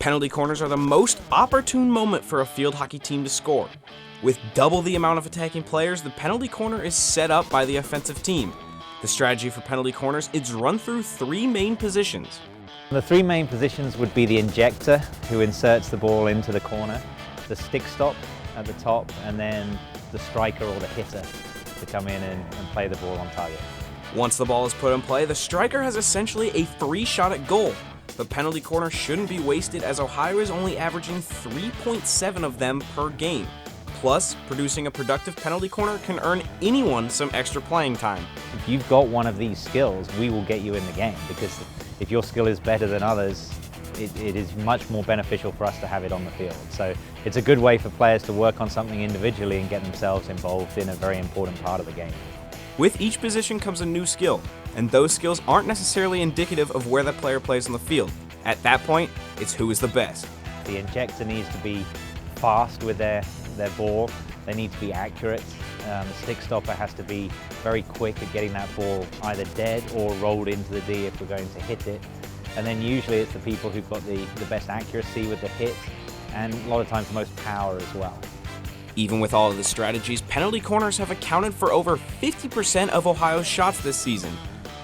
Penalty corners are the most opportune moment for a field hockey team to score. With double the amount of attacking players, the penalty corner is set up by the offensive team. The strategy for penalty corners is run through three main positions. The three main positions would be the injector, who inserts the ball into the corner, the stick stop at the top, and then the striker or the hitter to come in and play the ball on target. Once the ball is put in play, the striker has essentially a free shot at goal. The penalty corner shouldn't be wasted, as Ohio is only averaging 3.7 of them per game. Plus, producing a productive penalty corner can earn anyone some extra playing time. If you've got one of these skills, we will get you in the game, because if your skill is better than others, it is much more beneficial for us to have it on the field. So it's a good way for players to work on something individually and get themselves involved in a very important part of the game. With each position comes a new skill, and those skills aren't necessarily indicative of where that player plays on the field. At that point, it's who is the best. The injector needs to be fast with their ball. They need to be accurate. The stick stopper has to be very quick at getting that ball either dead or rolled into the D if we're going to hit it. And then usually it's the people who've got the best accuracy with the hit, and a lot of times most power as well. Even with all of the strategies, penalty corners have accounted for over 50% of Ohio's shots this season.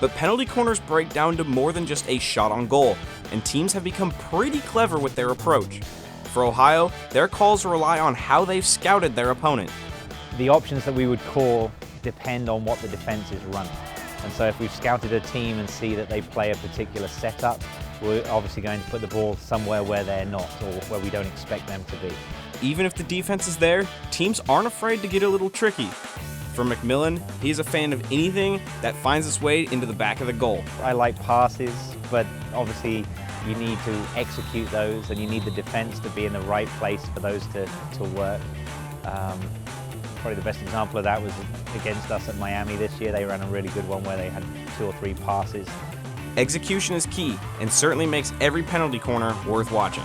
But penalty corners break down to more than just a shot on goal, and teams have become pretty clever with their approach. For Ohio, their calls rely on how they've scouted their opponent. The options that we would call depend on what the defense is running. And so if we've scouted a team and see that they play a particular setup, we're obviously going to put the ball somewhere where they're not, or where we don't expect them to be. Even if the defense is there, teams aren't afraid to get a little tricky. For Macmillan, he's a fan of anything that finds its way into the back of the goal. I like passes, but obviously you need to execute those, and you need the defense to be in the right place for those to work. Probably the best example of that was against us at Miami this year. They ran a really good one where they had 2 or 3 passes. Execution is key, and certainly makes every penalty corner worth watching.